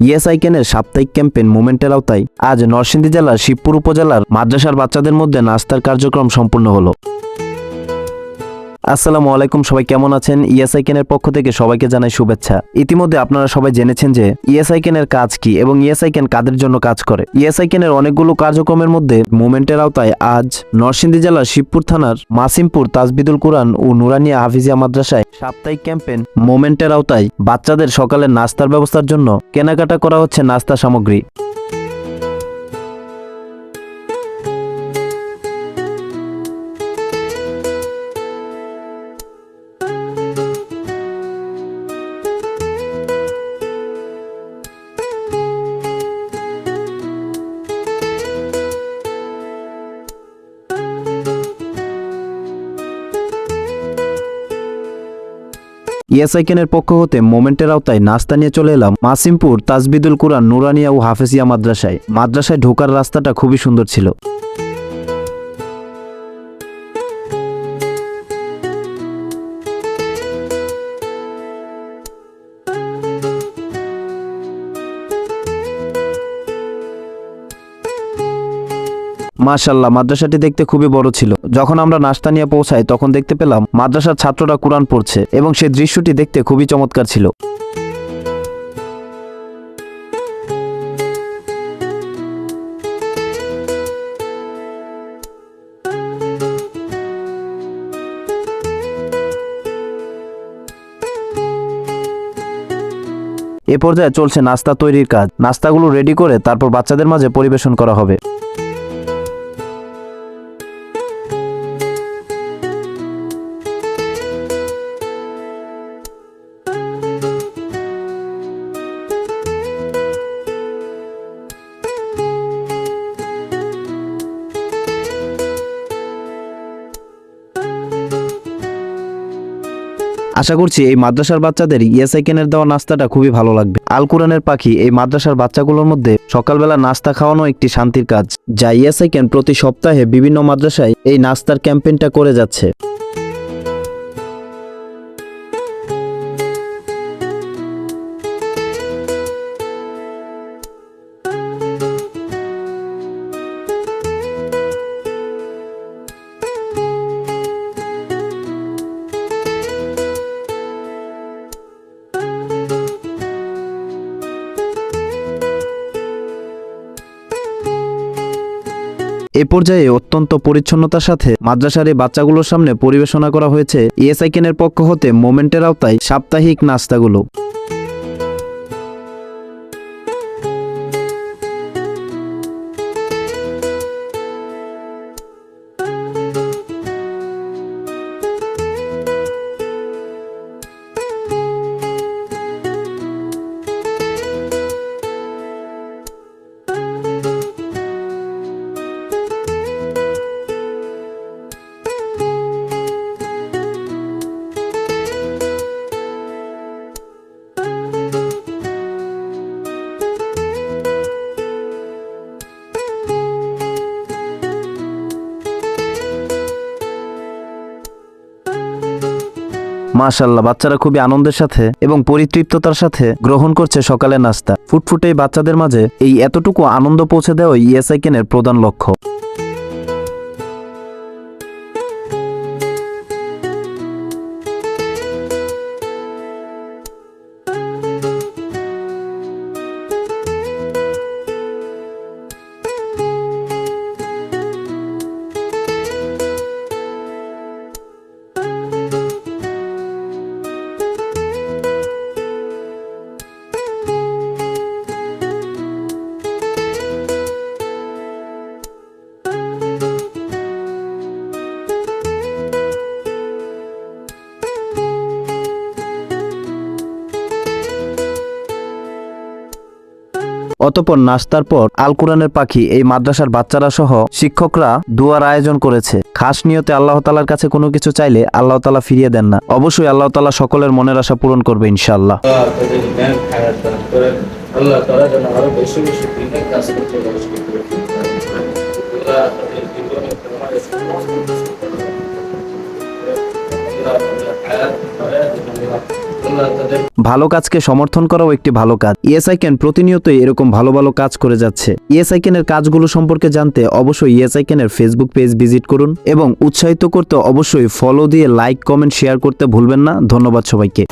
ইএসআইকেনের সাপ্তাহিক ক্যাম্পেইন মুভমেন্টের আওতায় আজ নরসিংদী জেলার শিবপুর উপজেলার মাদ্রাসার বাচ্চাদের মধ্যে নাস্তার কার্যক্রম সম্পূর্ণ হলো। আসসালামু আলাইকুম, সবাই কেমন আছেন? ইএসআইকেনের পক্ষ থেকে সবাইকে জানাই শুভেচ্ছা। ইতিমধ্যে আপনারা সবাই জেনেছেন যে ইএসআইকেনের কাজ কি এবং ইএসআইকেন কাদের জন্য কাজ করে। ইএসআইকেনের অনেকগুলো কার্যক্রমের মধ্যে মুভমেন্টের আওতায় আজ নরসিংদী জেলার শিবপুর থানার মাসিমপুর তাজবিদুল কুরআন ও নুরানিয়া হাফিজিয়া মাদ্রাসায় সাপ্তাহিক ক্যাম্পেইন মুভমেন্টের আওতায় বাচ্চাদের সকালের নাস্তার ব্যবস্থার জন্য কেনাকাটা করা হচ্ছে নাস্তা সামগ্রী। ইএসআইকেনের পক্ষ হতে মোমেন্টের আওতায় নাস্তা নিয়ে চলে এলাম মাসিমপুর তাজবিদুল কুরআন নুরানিয়া ও হাফিজিয়া মাদ্রাসায় ঢোকার রাস্তাটা খুবই সুন্দর ছিল। মাশাআল্লাহ, মাদ্রাসাটি দেখতে খুবই বড় ছিল। যখন আমরা নাস্তা নিয়ে পৌঁছাই তখন দেখতে পেলাম মাদ্রাসার ছাত্ররা কুরআন পড়ছে এবং সেই দৃশ্যটি দেখতে খুবই চমৎকার ছিল। এ পর্যায়ে চলছে নাস্তা তৈরির কাজ। নাস্তাগুলো রেডি করে তারপর বাচ্চাদের মাঝে পরিবেশন করা হবে। আশা করছি এই মাদ্রাসার বাচ্চাদের ইএসআইকেনের দেওয়া নাস্তাটা খুবই ভালো লাগবে। আল কুরআনের পাখি এই মাদ্রাসার বাচ্চাগুলোর মধ্যে সকালবেলা নাস্তা খাওয়ানো একটি শান্তির কাজ, যা ইএসআইকেন প্রতি সপ্তাহে বিভিন্ন মাদ্রাসায় এই নাস্তার ক্যাম্পেইনটা করে যাচ্ছে। এ পর্যায়ে অত্যন্ত পরিচ্ছন্নতার সাথে মাদ্রাসার এই বাচ্চাগুলোর সামনে পরিবেশনা করা হয়েছে ইএসআইকেনের পক্ষ হতে মোমেন্টের আওতায় সাপ্তাহিক নাস্তাগুলো। মাশাআল্লাহ, বাচ্চারা খুবই আনন্দের সাথে এবং পরিতৃপ্ততার সাথে গ্রহণ করছে সকালের নাস্তা। ফুটফুটে বাচ্চাদের মাঝে এই এতটুকু আনন্দ পৌঁছে দেওয়াই ইএসআইকেনের প্রধান লক্ষ্য। অতঃপর নাস্তার পর আল কুরআনের পাখি এই মাদ্রাসার বাচ্চারা সহ শিক্ষকরা দোয়ার আয়োজন করেছে। খাস নিয়তে আল্লাহ তাআলার কাছে কোনো কিছু চাইলে আল্লাহ তাআলা ফিরিয়ে দেন না। অবশ্যই আল্লাহ তাআলা সকলের মনের আশা পূরণ করবে ইনশাআল্লাহ। আল্লাহ তাআলা যেন আরো বেশি বেশি দিনের কাজ করতে আল্লাহ ভালো কাজকে সমর্থন করাও একটি ভালো কাজ। ইএসআইকেন প্রতিনিয়তই এরকম ভালো ভালো কাজ করে যাচ্ছে। ইএসআইকেনের কাজগুলো সম্পর্কে জানতে অবশ্যই ইএসআইকেনের ফেসবুক পেজ ভিজিট করুন এবং উৎসাহিত করতে অবশ্যই ফলো দিয়ে লাইক, কমেন্ট, শেয়ার করতে ভুলবেন না। ধন্যবাদ সবাইকে।